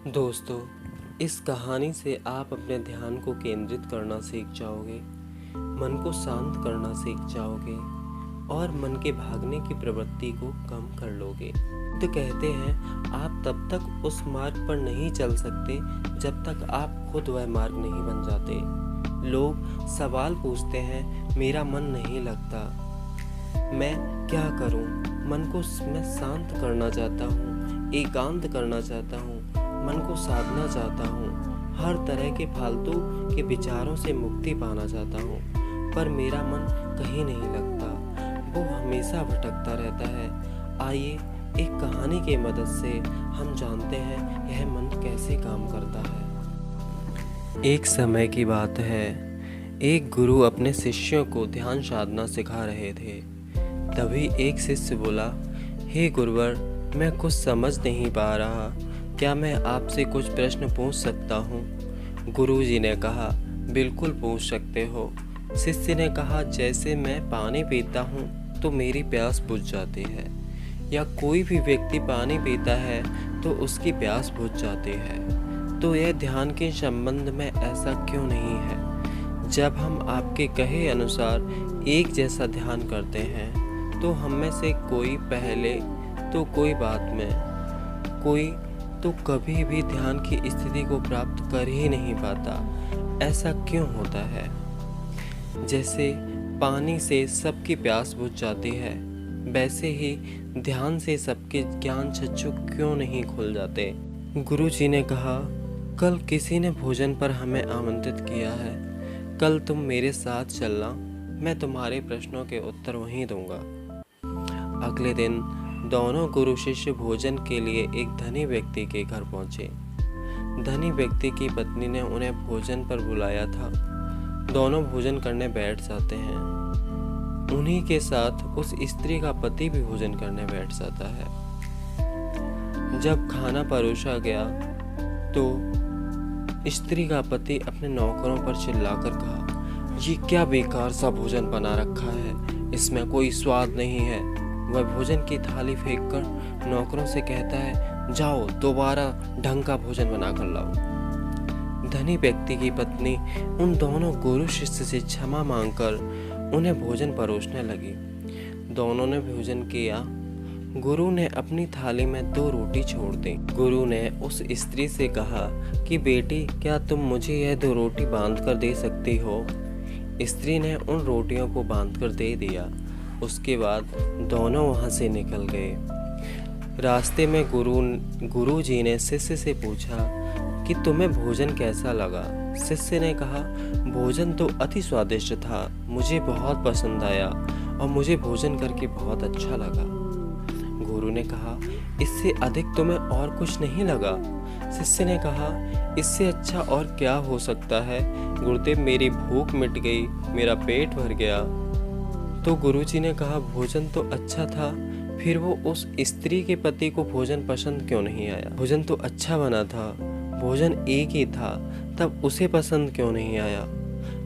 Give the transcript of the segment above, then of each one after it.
दोस्तों, इस कहानी से आप अपने ध्यान को केंद्रित करना सीख जाओगे, मन को शांत करना सीख जाओगे और मन के भागने की प्रवृत्ति को कम कर लोगे। तो कहते हैं, आप तब तक उस मार्ग पर नहीं चल सकते जब तक आप खुद वह मार्ग नहीं बन जाते। लोग सवाल पूछते हैं, मेरा मन नहीं लगता, मैं क्या करूं? मन को मैं शांत करना चाहता हूं, एकांत करना चाहता हूं, मन को साधना चाहता हूँ, हर तरह के फालतू के विचारों से मुक्ति पाना चाहता हूँ, पर मेरा मन कहीं नहीं लगता, वो हमेशा भटकता रहता है। आइए एक कहानी के मदद से हम जानते हैं यह मन कैसे काम करता है। एक समय की बात है, एक गुरु अपने शिष्यों को ध्यान साधना सिखा रहे थे। तभी एक शिष्य बोला, हे गुरुवर, मैं कुछ समझ नहीं पा रहा, क्या मैं आपसे कुछ प्रश्न पूछ सकता हूँ? गुरुजी ने कहा, बिल्कुल पूछ सकते हो। शिष्य ने कहा, जैसे मैं पानी पीता हूँ तो मेरी प्यास बुझ जाती है, या कोई भी व्यक्ति पानी पीता है तो उसकी प्यास बुझ जाती है, तो यह ध्यान के संबंध में ऐसा क्यों नहीं है? जब हम आपके कहे अनुसार एक जैसा ध्यान करते हैं तो हम में से कोई पहले तो कोई बाद में, कोई तो कभी भी ध्यान की स्थिति को प्राप्त कर ही नहीं पाता। ऐसा क्यों होता है? जैसे पानी से सबकी प्यास बुझ जाती है, वैसे ही ध्यान से सबके ज्ञान चक्षु क्यों नहीं खुल जाते? गुरुजी ने कहा, कल किसी ने भोजन पर हमें आमंत्रित किया है, कल तुम मेरे साथ चलना, मैं तुम्हारे प्रश्नों के उत्तर वहीं दूंगा। अगले दिन दोनों गुरु शिष्य भोजन के लिए एक धनी व्यक्ति के घर पहुंचे। धनी व्यक्ति की पत्नी ने उन्हें भोजन पर बुलाया था। दोनों भोजन करने बैठ जाते हैं। उन्हीं के साथ उस स्त्री का पति भी भोजन करने बैठ जाता है। जब खाना परोसा गया तो स्त्री का पति अपने नौकरों पर चिल्लाकर कहा, ये क्या बेकार सा भोजन बना रखा है, इसमें कोई स्वाद नहीं है। वह भोजन की थाली फेंककर नौकरों से कहता है, जाओ दोबारा ढंग का भोजन बना कर लाओ। धनी व्यक्ति की पत्नी उन दोनों गुरु शिष्य से क्षमा मांगकर उन्हें भोजन परोसने लगी। दोनों ने भोजन किया। गुरु ने अपनी थाली में 2 रोटी छोड़ दी। गुरु ने उस स्त्री से कहा कि बेटी, क्या तुम मुझे यह 2 रोटी बांध कर दे सकती हो? स्त्री ने उन रोटियों को बांध कर दे दिया। उसके बाद दोनों वहां से निकल गए। रास्ते में गुरु जी ने शिष्य से पूछा कि तुम्हें भोजन कैसा लगा? शिष्य ने कहा, भोजन तो अति स्वादिष्ट था, मुझे बहुत पसंद आया और मुझे भोजन करके बहुत अच्छा लगा। गुरु ने कहा, इससे अधिक तुम्हें और कुछ नहीं लगा? शिष्य ने कहा, इससे अच्छा और क्या हो सकता है गुरुदेव, मेरी भूख मिट गई, मेरा पेट भर गया। तो गुरुजी ने कहा, भोजन तो अच्छा था, फिर वो उस स्त्री के पति को भोजन पसंद क्यों नहीं आया? भोजन तो अच्छा बना था, भोजन एक ही था, तब उसे पसंद क्यों नहीं आया?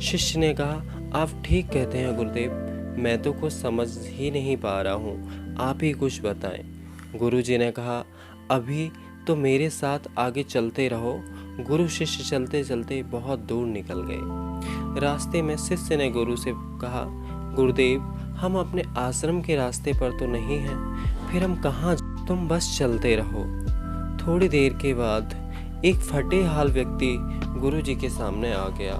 शिष्य ने कहा, आप ठीक कहते हैं गुरुदेव, मैं तो कुछ समझ ही नहीं पा रहा हूँ, आप ही कुछ बताएं। गुरुजी ने कहा, अभी तो मेरे साथ आगे चलते रहो। गुरु शिष्य चलते चलते बहुत दूर निकल गए। रास्ते में शिष्य ने गुरु से कहा, गुरुदेव, हम अपने आश्रम के रास्ते पर तो नहीं हैं, फिर हम कहाँ? तुम बस चलते रहो। थोड़ी देर के बाद एक फटे हाल व्यक्ति गुरुजी के सामने आ गया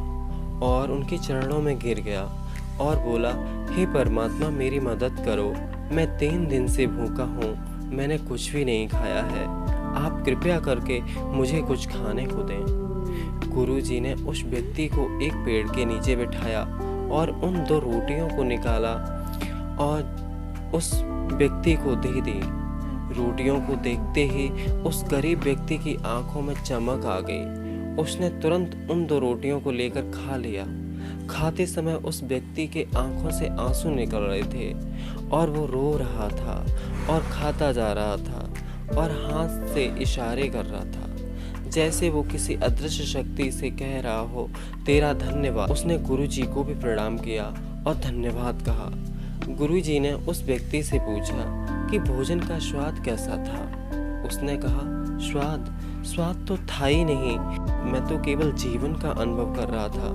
और उनके चरणों में गिर गया और बोला, हे परमात्मा, मेरी मदद करो, मैं 3 दिन से भूखा हूँ, मैंने कुछ भी नहीं खाया है, आप कृपया करके मुझे कुछ खाने को दें। गुरुजी ने उस व्यक्ति को एक पेड़ के नीचे बिठाया और उन 2 रोटियों को निकाला और उस व्यक्ति को दे दी। रोटियों को देखते ही उस गरीब व्यक्ति की आंखों में चमक आ गई। उसने तुरंत उन 2 रोटियों को लेकर खा लिया। खाते समय उस व्यक्ति के आंखों से आंसू निकल रहे थे और वो रो रहा था और खाता जा रहा था और हाथ से इशारे कर रहा था, जैसे वो किसी अदृश्य शक्ति से कह रहा हो, तेरा धन्यवाद। उसने गुरुजी को भी प्रणाम किया और धन्यवाद कहा। गुरुजी ने उस व्यक्ति से पूछा कि भोजन का स्वाद कैसा था? उसने कहा, स्वाद स्वाद तो था ही नहीं, मैं तो केवल जीवन का अनुभव कर रहा था।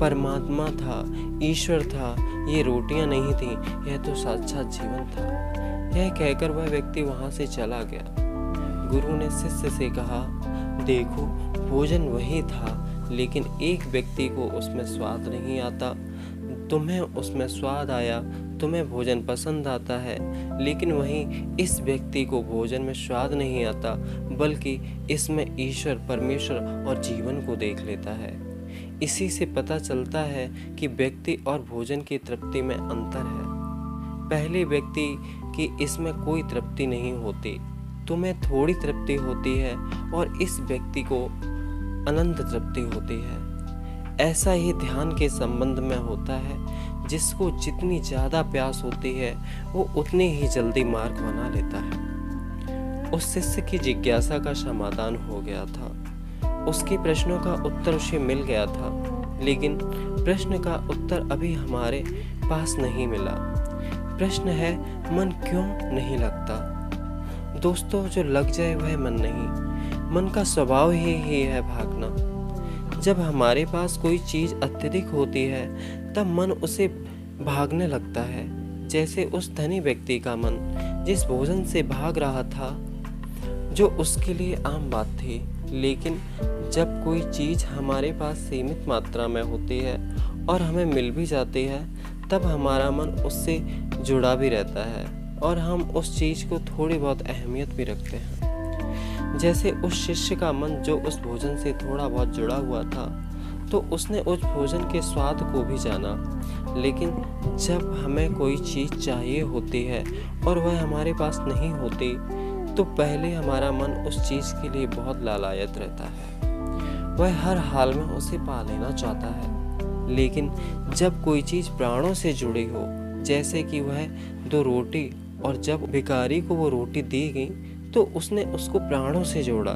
परमात्मा था, ईश्वर था, ये रोटियां नहीं थी, यह तो साक्षात जीवन था। यह कहकर वह व्यक्ति वहां से चला गया। गुरु ने शिष्य से कहा, देखो भोजन वही था, लेकिन एक व्यक्ति को उसमें स्वाद नहीं आता। तुम्हें उसमें स्वाद आया, तुम्हें भोजन पसंद आता है, लेकिन वहीं इस व्यक्ति को भोजन में स्वाद नहीं आता, बल्कि इसमें ईश्वर, परमेश्वर और जीवन को देख लेता है। इसी से पता चलता है कि व्यक्ति और भोजन की तृप्ति में अंतर है। पहले व्यक्ति की इसमें कोई तृप्ति नहीं होती, तुम्हें थोड़ी तृप्ति होती है, और इस व्यक्ति को अनंत तृप्ति होती है। ऐसा ही ध्यान के संबंध में होता है। जिसको जितनी ज़्यादा प्यास होती है, वो उतनी ही जल्दी मार्ग बना लेता है। उस शिष्य की जिज्ञासा का समाधान हो गया था। उसके प्रश्नों का उत्तर उसे मिल गया था, लेकिन प्रश्न का उत्तर अभी हमारे पास नहीं मिला। प्रश्न है, मन क्यों नहीं लगता? दोस्तों, जो लग जाए वह मन नहीं, मन का स्वभाव ही है भागना। जब हमारे पास कोई चीज़ अत्यधिक होती है, तब मन उसे भागने लगता है। जैसे उस धनी व्यक्ति का मन जिस भोजन से भाग रहा था, जो उसके लिए आम बात थी। लेकिन जब कोई चीज़ हमारे पास सीमित मात्रा में होती है और हमें मिल भी जाती है, तब हमारा मन उससे जुड़ा भी रहता है और हम उस चीज़ को थोड़ी बहुत अहमियत भी रखते हैं। जैसे उस शिष्य का मन जो उस भोजन से थोड़ा बहुत जुड़ा हुआ था, तो उसने उस भोजन के स्वाद को भी जाना। लेकिन जब हमें कोई चीज़ चाहिए होती है और वह हमारे पास नहीं होती, तो पहले हमारा मन उस चीज़ के लिए बहुत लालायत रहता है। वह हर हाल में उसे पा लेना चाहता है। लेकिन जब कोई चीज़ प्राणों से जुड़ी हो, जैसे कि वह 2 रोटी, और जब भिखारी को वो रोटी दी गई, तो उसने उसको प्राणों से जोड़ा।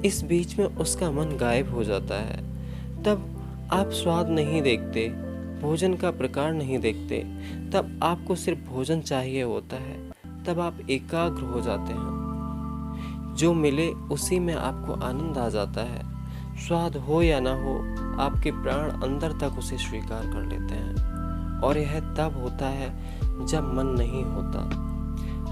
इस बीच में उसका मन गायब हो जाता है। तब आप स्वाद नहीं देखते, भोजन का प्रकार नहीं देखते, तब आपको सिर्फ भोजन चाहिए होता है। तब आप एकाग्र हो जाते हैं। जो मिले उसी में आपको आनंद आ जाता है। स्वाद हो या ना हो, आपके प्राण अंदर तक उसे स्वीकार कर लेते हैं। और यह तब होता है जब मन नहीं होता।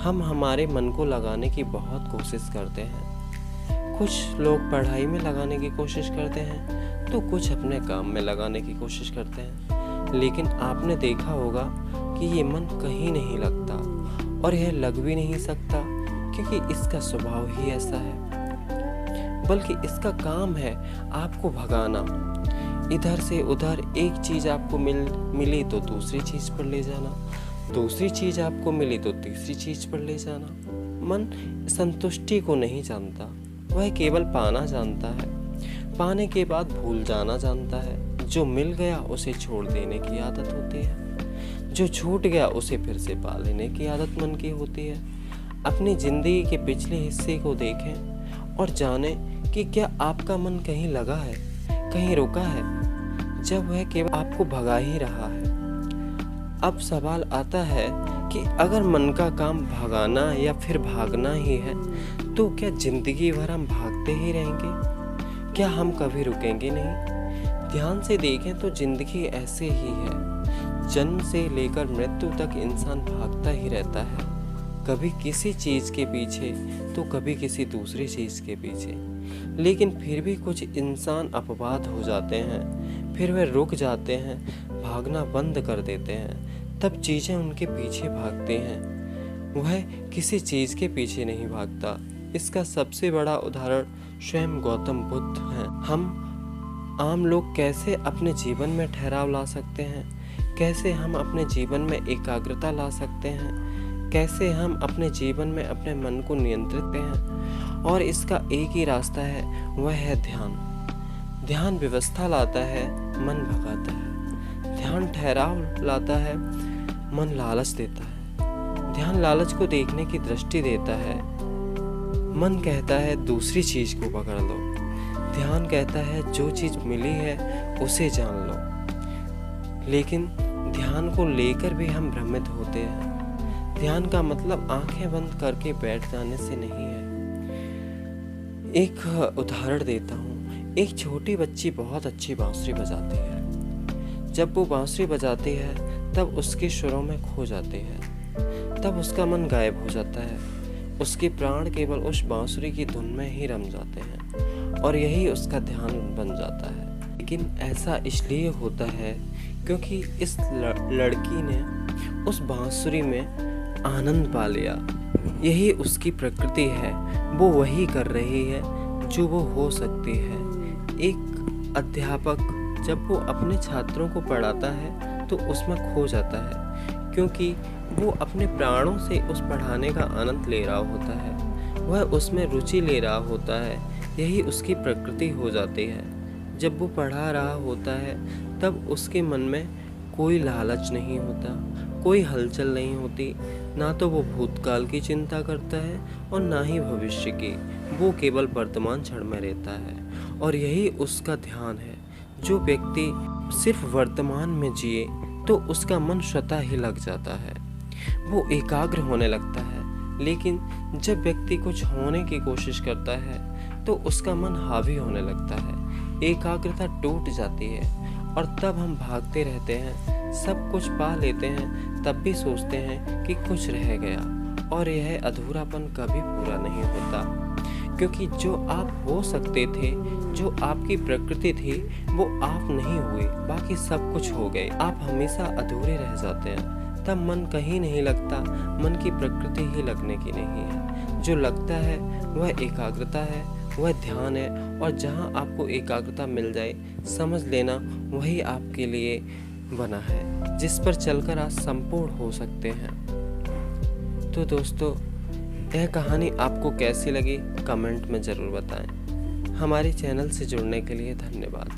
हम हमारे मन को लगाने की बहुत कोशिश करते हैं। कुछ लोग पढ़ाई में लगाने की कोशिश करते हैं, तो कुछ अपने काम में लगाने की कोशिश करते हैं। लेकिन आपने देखा होगा कि ये मन कहीं नहीं लगता, और यह लग भी नहीं सकता, क्योंकि इसका स्वभाव ही ऐसा है। बल्कि इसका काम है आपको भगाना। इधर से उधर एक चीज़ आपको मिली तो दूसरी चीज़ पर ले जाना, दूसरी चीज़ आपको मिली तो तीसरी चीज़ पर ले जाना। मन संतुष्टि को नहीं जानता, वह केवल पाना जानता है। पाने के बाद भूल जाना जानता है। जो मिल गया उसे छोड़ देने की आदत होती है। जो छूट गया उसे फिर से पा लेने की आदत मन की होती है। अपनी जिंदगी के पिछले हिस्से को देखें और जानें कि क्या आपका मन कहीं लगा है, कहीं रुका है, जब वह केवल आपको भगा ही रहा है। अब सवाल आता है कि अगर मन का काम भगाना या फिर भागना ही है, तो क्या जिंदगी भर हम भागते ही रहेंगे? क्या हम कभी रुकेंगे नहीं? ध्यान से देखें तो जिंदगी ऐसे ही है। जन्म से लेकर मृत्यु तक इंसान भागता ही रहता है, कभी किसी चीज़ के पीछे तो कभी किसी दूसरी चीज़ के पीछे। लेकिन फिर भी कुछ इंसान अपवाद हो जाते हैं, फिर वे रुक जाते हैं, भागना बंद कर देते हैं। तब चीज़ें उनके पीछे भागते हैं, वह किसी चीज़ के पीछे नहीं भागता। इसका सबसे बड़ा उदाहरण स्वयं गौतम बुद्ध हैं। हम आम लोग कैसे अपने जीवन में ठहराव ला सकते हैं, कैसे हम अपने जीवन में एकाग्रता ला सकते हैं, कैसे हम अपने जीवन में अपने मन को नियंत्रित करते हैं, और इसका एक ही रास्ता है, वह है ध्यान। ध्यान व्यवस्था लाता है, मन भगाता है। ध्यान ठहराव लाता है, मन लालच देता है। ध्यान लालच को देखने की दृष्टि देता है। मन कहता है दूसरी चीज को पकड़ लो। ध्यान कहता है जो चीज मिली है उसे जान लो। लेकिन ध्यान को लेकर भी हम भ्रमित होते हैं। ध्यान का मतलब आंखें बंद करके बैठ जाने से नहीं है। एक उदाहरण देता हूँ। एक छोटी बच्ची बहुत अच्छी बांसुरी बजाती है। जब वो बांसुरी बजाती है तब उसके सुरों में खो जाती है। तब उसका मन गायब हो जाता है। उसके प्राण केवल उस बांसुरी की धुन में ही रम जाते हैं और यही उसका ध्यान बन जाता है। लेकिन ऐसा इसलिए होता है क्योंकि इस लड़की ने उस बांसुरी में आनंद पा लिया। यही उसकी प्रकृति है। वो वही कर रही है जो वो हो सकती है। एक अध्यापक जब वो अपने छात्रों को पढ़ाता है तो उसमें खो जाता है, क्योंकि वो अपने प्राणों से उस पढ़ाने का आनंद ले रहा होता है। वह उसमें रुचि ले रहा होता है। यही उसकी प्रकृति हो जाती है। जब वो पढ़ा रहा होता है तब उसके मन में कोई लालच नहीं होता, कोई हलचल नहीं होती। ना तो वो भूतकाल की चिंता करता है और ना ही भविष्य की। वो केवल वर्तमान क्षण में रहता है और यही उसका ध्यान है। जो व्यक्ति सिर्फ वर्तमान में जिए तो उसका मन स्वतः ही लग जाता है, वो एकाग्र होने लगता है। लेकिन जब व्यक्ति कुछ होने की कोशिश करता है तो उसका मन हावी होने लगता है, एकाग्रता टूट जाती है और तब हम भागते रहते हैं, सब कुछ पा लेते हैं, तब भी सोचते हैं कि कुछ रह गया और यह अधूरापन कभी पूरा नहीं होता। क्योंकि जो आप हो सकते थे, जो आपकी प्रकृति थी, वो आप नहीं हुए, बाकी सब कुछ हो गए। आप हमेशा अधूरे रह जाते हैं। तब मन कहीं नहीं लगता, मन की प्रकृति ही लगने की नहीं है। जो लगता है वह एकाग्रता है, वह ध्यान है। और जहाँ आपको एकाग्रता मिल जाए, समझ लेना वही आपके लिए बना है, जिस पर चलकर आप संपूर्ण हो सकते हैं। तो दोस्तों, यह कहानी आपको कैसी लगी कमेंट में ज़रूर बताएं। हमारे चैनल से जुड़ने के लिए धन्यवाद।